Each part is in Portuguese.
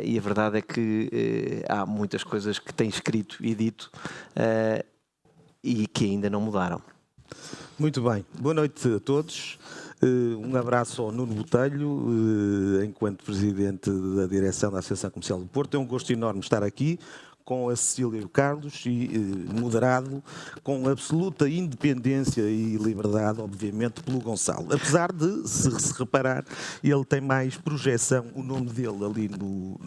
e a verdade é que há muitas coisas que tem escrito e dito e que ainda não mudaram. Muito bem, boa noite a todos. Um abraço ao Nuno Botelho, enquanto Presidente da Direção da Associação Comercial do Porto. É um gosto enorme estar aqui com a Cecília e o Carlos e moderado com absoluta independência e liberdade, obviamente, pelo Gonçalo. Apesar de, se reparar, ele tem mais projeção, o nome dele ali no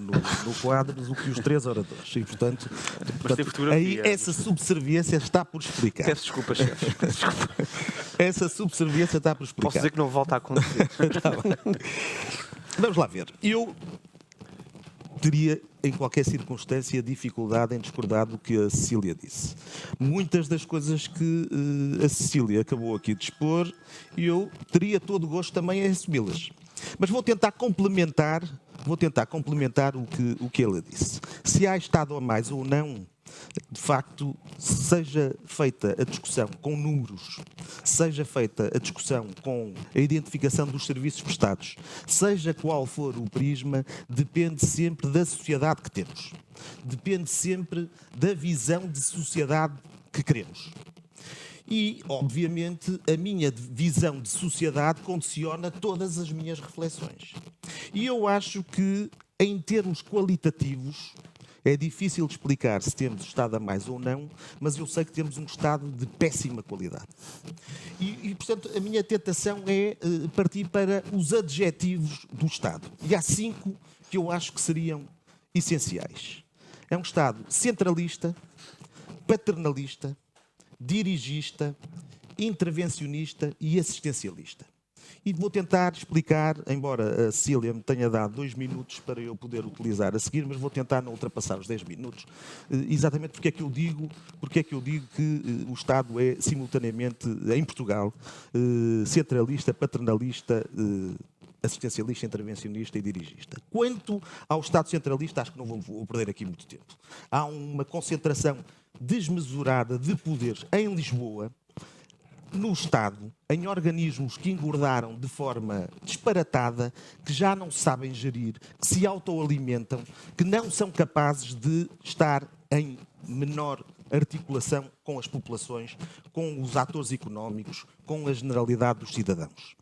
quadro, do que os três oradores. E, portanto aí essa subserviência está por explicar. Peço desculpa, chefe. Essa subserviência está por explicar. Posso dizer que não volta a acontecer. Tá bem. Vamos lá ver. Eu teria, em qualquer circunstância, dificuldade em discordar do que a Cecília disse. Muitas das coisas que a Cecília acabou aqui de expor, eu teria todo o gosto também em assumi-las. Mas vou tentar complementar o que ela disse. Se há Estado a mais ou não, de facto, seja feita a discussão com números, seja feita a discussão com a identificação dos serviços prestados, seja qual for o prisma, depende sempre da sociedade que temos. Depende sempre da visão de sociedade que queremos. E, obviamente, a minha visão de sociedade condiciona todas as minhas reflexões. E eu acho que, em termos qualitativos, é difícil de explicar se temos Estado a mais ou não, mas eu sei que temos um Estado de péssima qualidade. Portanto, a minha tentação é partir para os adjetivos do Estado. E há 5 que eu acho que seriam essenciais. É um Estado centralista, paternalista, dirigista, intervencionista e assistencialista. E vou tentar explicar, embora a Cecília me tenha dado 2 minutos para eu poder utilizar a seguir, mas vou tentar não ultrapassar os 10 minutos, exatamente porque é que eu digo que o Estado é simultaneamente, em Portugal, centralista, paternalista, assistencialista, intervencionista e dirigista. Quanto ao Estado centralista, acho que não vou perder aqui muito tempo. Há uma concentração desmesurada de poderes em Lisboa, no Estado, em organismos que engordaram de forma disparatada, que já não sabem gerir, que se autoalimentam, que não são capazes de estar em menor articulação com as populações, com os atores económicos, com a generalidade dos cidadãos.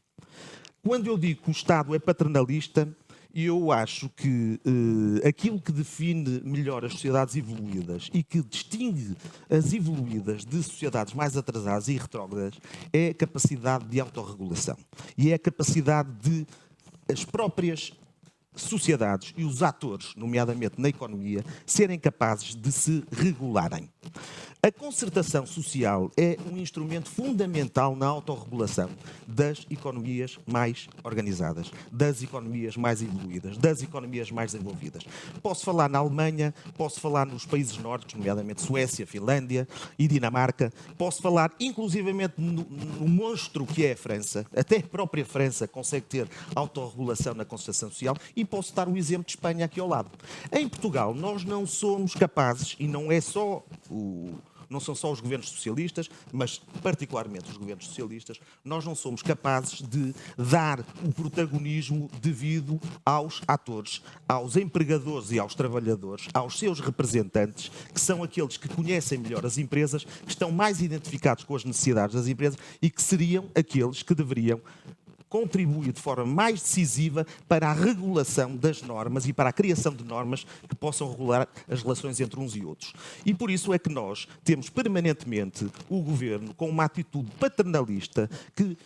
Quando eu digo que o Estado é paternalista, eu acho que aquilo que define melhor as sociedades evoluídas e que distingue as evoluídas de sociedades mais atrasadas e retrógradas é a capacidade de autorregulação. E é a capacidade de as próprias sociedades e os atores, nomeadamente na economia, serem capazes de se regularem. A concertação social é um instrumento fundamental na autorregulação das economias mais organizadas, das economias mais evoluídas, das economias mais desenvolvidas. Posso falar na Alemanha, posso falar nos países nórdicos, nomeadamente Suécia, Finlândia e Dinamarca, posso falar inclusivamente no monstro que é a França, até a própria França consegue ter autorregulação na concertação social, e posso dar o exemplo de Espanha aqui ao lado. Em Portugal, nós não somos capazes, e não são só os governos socialistas, mas particularmente os governos socialistas, nós não somos capazes de dar o protagonismo devido aos atores, aos empregadores e aos trabalhadores, aos seus representantes, que são aqueles que conhecem melhor as empresas, que estão mais identificados com as necessidades das empresas e que seriam aqueles que deveriam contribuir de forma mais decisiva para a regulação das normas e para a criação de normas que possam regular as relações entre uns e outros. E por isso é que nós temos permanentemente o governo com uma atitude paternalista que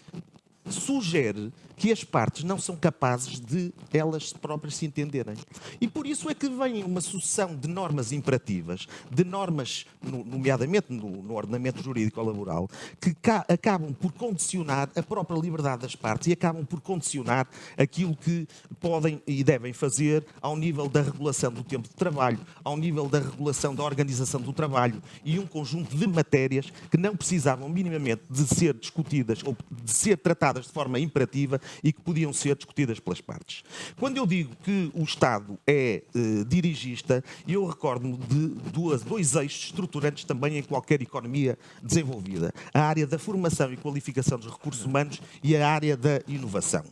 sugere que as partes não são capazes de elas próprias se entenderem. E por isso é que vem uma sucessão de normas imperativas, de normas, nomeadamente no ordenamento jurídico laboral, que acabam por condicionar a própria liberdade das partes e acabam por condicionar aquilo que podem e devem fazer ao nível da regulação do tempo de trabalho, ao nível da regulação da organização do trabalho e um conjunto de matérias que não precisavam minimamente de ser discutidas ou de ser tratadas de forma imperativa, e que podiam ser discutidas pelas partes. Quando eu digo que o Estado é dirigista, eu recordo-me de dois eixos estruturantes também em qualquer economia desenvolvida. A área da formação e qualificação dos recursos humanos e a área da inovação.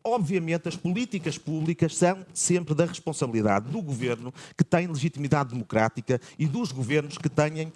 Obviamente, as políticas públicas são sempre da responsabilidade do governo, que tem legitimidade democrática, e dos governos que têm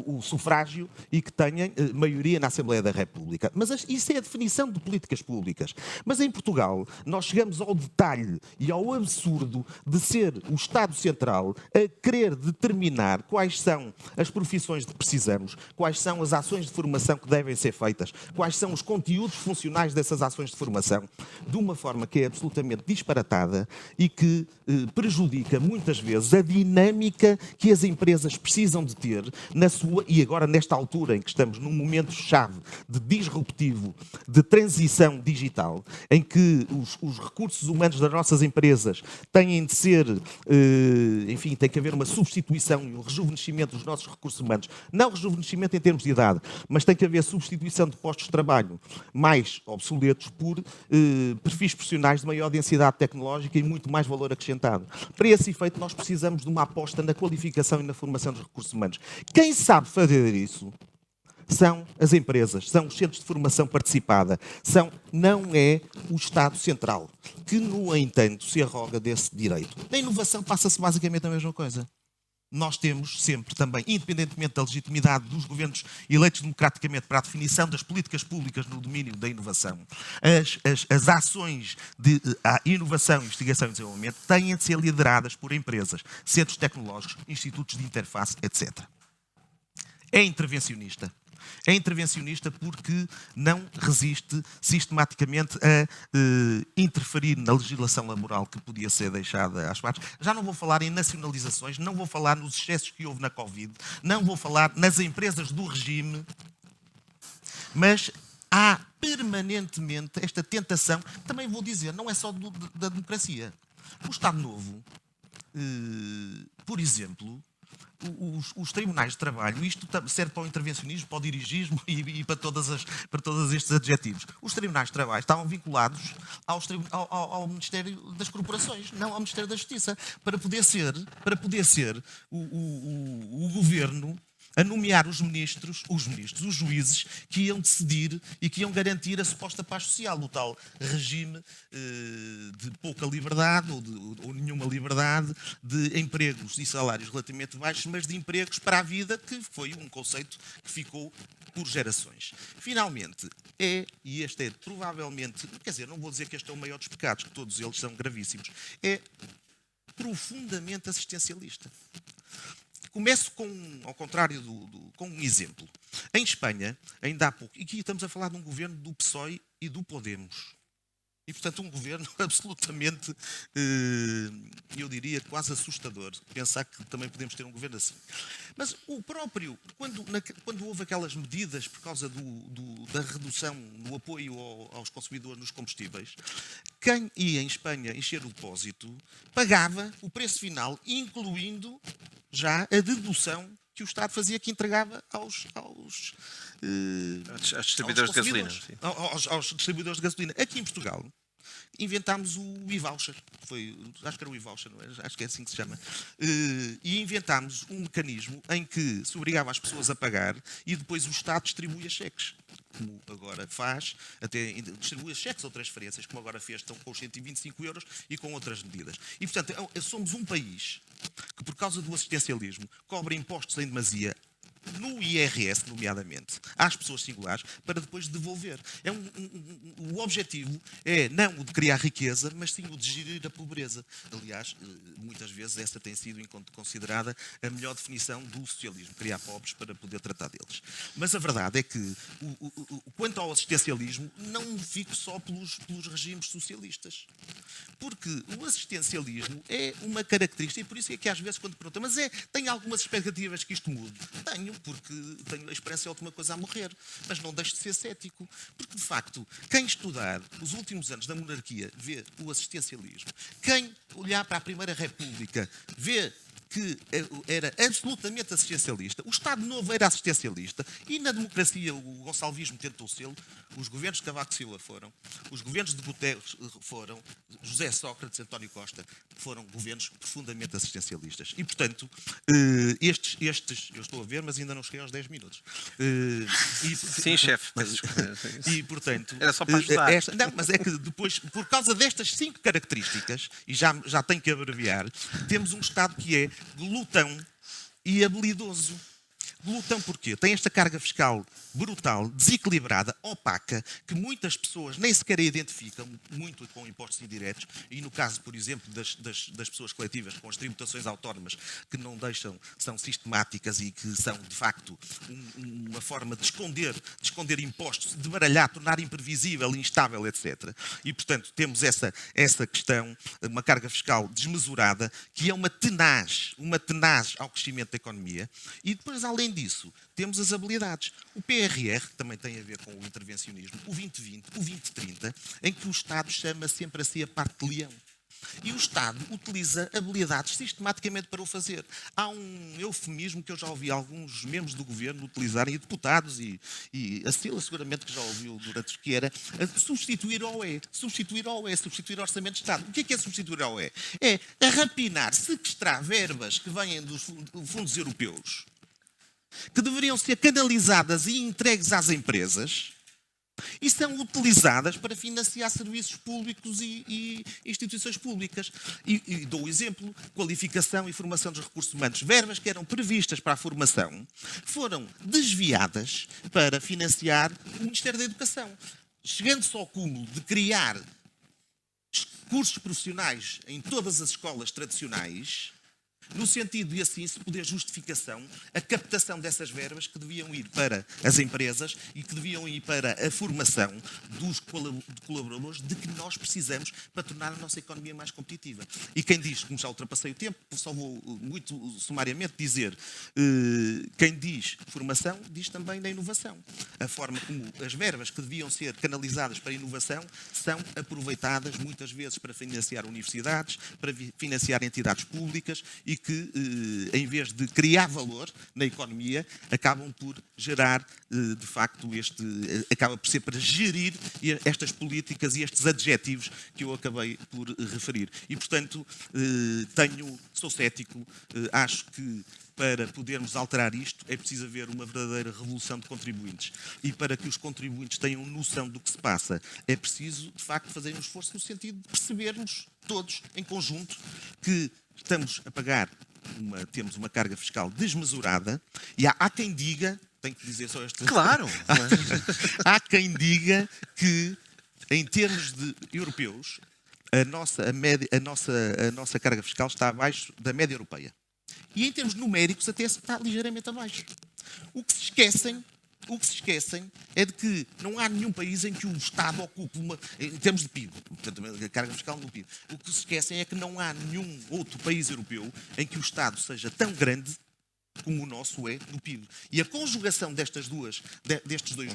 o sufrágio e que têm maioria na Assembleia da República. Mas isso é a definição de políticas públicas. Mas em Portugal, nós chegamos ao detalhe e ao absurdo de ser o Estado Central a querer determinar quais são as profissões de que precisamos, quais são as ações de formação que devem ser feitas, quais são os conteúdos funcionais dessas ações de formação, de uma forma que é absolutamente disparatada e que prejudica muitas vezes a dinâmica que as empresas precisam de ter na sua, e agora nesta altura em que estamos num momento-chave de disruptivo, de transição digital, em que os recursos humanos das nossas empresas têm de ser, enfim, tem que haver uma substituição e um rejuvenescimento dos nossos recursos humanos, não rejuvenescimento em termos de idade, mas tem que haver substituição de postos de trabalho mais obsoletos por perfis profissionais de maior densidade tecnológica e muito mais valor acrescentado. Para esse efeito, nós precisamos de uma aposta na qualificação e na formação dos recursos humanos. Quem sabe fazer isso são as empresas, são os centros de formação participada, não é o Estado Central, que, no entanto, se arroga desse direito. Na inovação passa-se basicamente a mesma coisa. Nós temos sempre também, independentemente da legitimidade dos governos eleitos democraticamente para a definição das políticas públicas no domínio da inovação, as ações de inovação, investigação e desenvolvimento têm de ser lideradas por empresas, centros tecnológicos, institutos de interface, etc. É intervencionista. É intervencionista porque não resiste sistematicamente a interferir na legislação laboral que podia ser deixada às partes. Já não vou falar em nacionalizações, não vou falar nos excessos que houve na Covid, não vou falar nas empresas do regime, mas há permanentemente esta tentação, também vou dizer, não é só da democracia. O Estado Novo, por exemplo, os tribunais de trabalho, isto serve para o intervencionismo, para o dirigismo e para todos estes adjetivos. Os tribunais de trabalho estavam vinculados ao Ministério das Corporações, não ao Ministério da Justiça, para poder ser o governo a nomear os juízes que iam decidir e que iam garantir a suposta paz social, o tal regime de pouca liberdade ou nenhuma liberdade, de empregos e salários relativamente baixos, mas de empregos para a vida, que foi um conceito que ficou por gerações. Finalmente, e este é provavelmente, quer dizer, não vou dizer que este é o maior dos pecados, que todos eles são gravíssimos, é profundamente assistencialista. Começo ao contrário com um exemplo. Em Espanha, ainda há pouco, e aqui estamos a falar de um governo do PSOE e do Podemos. E, portanto, um governo absolutamente, eu diria, quase assustador. Pensar que também podemos ter um governo assim. Mas o próprio, quando houve aquelas medidas por causa da redução no apoio aos consumidores nos combustíveis, quem ia em Espanha encher o depósito pagava o preço final, incluindo já a dedução que o Estado fazia, que entregava aos distribuidores de gasolina. Aos distribuidores de gasolina. Aqui em Portugal, inventámos o e-voucher. Acho que era o e-voucher, não é? Acho que é assim que se chama. E inventámos um mecanismo em que se obrigava as pessoas a pagar e depois o Estado distribuía cheques, como agora faz, até distribui cheques ou transferências, como agora fez, estão com os 125 euros e com outras medidas. E, portanto, somos um país que, por causa do assistencialismo, cobra impostos em demasia, no IRS, nomeadamente, às pessoas singulares, para depois devolver. O objetivo é não o de criar riqueza, mas sim o de gerir a pobreza. Aliás, muitas vezes essa tem sido considerada a melhor definição do socialismo, criar pobres para poder tratar deles. Mas a verdade é que, quanto ao assistencialismo, não fico só pelos regimes socialistas. Porque o assistencialismo é uma característica, e por isso é que às vezes quando perguntam, mas tem algumas expectativas que isto mude? Tenho, porque a esperança é a última coisa a morrer, mas não deixo de ser cético, porque de facto, quem estudar os últimos anos da monarquia vê o assistencialismo, quem olhar para a Primeira República vê que que era absolutamente assistencialista, o Estado Novo era assistencialista, e na democracia o gonçalvismo tentou sê-lo, os governos de Cavaco Silva foram, os governos de Guterres foram, José Sócrates, António Costa, foram governos profundamente assistencialistas. E, portanto, estes eu estou a ver, mas ainda não cheguei aos 10 minutos. Sim, chefe. E, portanto... Era só para ajudar. Não, mas é que depois, por causa destas 5 características, e já tenho que abreviar, temos um Estado que é glutão e habilidoso. Glutão porquê? Tem esta carga fiscal brutal, desequilibrada, opaca, que muitas pessoas nem sequer identificam, muito com impostos indiretos, e no caso, por exemplo, das pessoas coletivas com as tributações autónomas, que não deixam, são sistemáticas e que são, de facto, uma forma de esconder impostos, de baralhar, tornar imprevisível, instável, etc. E, portanto, temos essa questão, uma carga fiscal desmesurada, que é uma tenaz ao crescimento da economia, e depois, além disso, temos as habilidades. O PRR, que também tem a ver com o intervencionismo, o 2020, o 2030, em que o Estado chama sempre a si a parte de leão. E o Estado utiliza habilidades sistematicamente para o fazer. Há um eufemismo que eu já ouvi alguns membros do governo utilizarem, e deputados, e a Sila seguramente que já ouviu durante o que era, substituir ao E. Substituir ao E, substituir ao Orçamento de Estado. O que é substituir ao E? É rapinar, sequestrar verbas que vêm dos fundos europeus, que deveriam ser canalizadas e entregues às empresas, e são utilizadas para financiar serviços públicos e instituições públicas. E dou o exemplo: qualificação e formação dos recursos humanos. Verbas que eram previstas para a formação foram desviadas para financiar o Ministério da Educação, chegando-se ao cúmulo de criar cursos profissionais em todas as escolas tradicionais, no sentido de assim se poder justificação a captação dessas verbas que deviam ir para as empresas e que deviam ir para a formação dos colaboradores de que nós precisamos para tornar a nossa economia mais competitiva. E quem diz, como já ultrapassei o tempo, só vou muito sumariamente dizer, quem diz formação diz também da inovação. A forma como as verbas que deviam ser canalizadas para a inovação são aproveitadas muitas vezes para financiar universidades, para financiar entidades públicas, e que, em vez de criar valor na economia, acabam por gerar, de facto, acaba por ser para gerir estas políticas e estes adjetivos que eu acabei por referir. E, portanto, sou cético, acho que para podermos alterar isto é preciso haver uma verdadeira revolução de contribuintes. E para que os contribuintes tenham noção do que se passa, é preciso, de facto, fazer um esforço no sentido de percebermos, todos, em conjunto, que estamos a pagar, temos uma carga fiscal desmesurada, e há quem diga, tenho que dizer só este... Claro! Há quem diga que, em termos europeus, a nossa carga fiscal está abaixo da média europeia. E em termos numéricos até está ligeiramente abaixo. O que se esquecem é de que não há nenhum país em que o Estado ocupe em termos de PIB, portanto, a carga fiscal no PIB. O que se esquecem é que não há nenhum outro país europeu em que o Estado seja tão grande como o nosso é no PIB. E a conjugação destes dois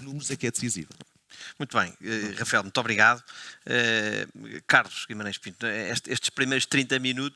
números é que é decisiva. Muito bem, Rafael, muito obrigado. Carlos Guimarães Pinto, estes primeiros 30 minutos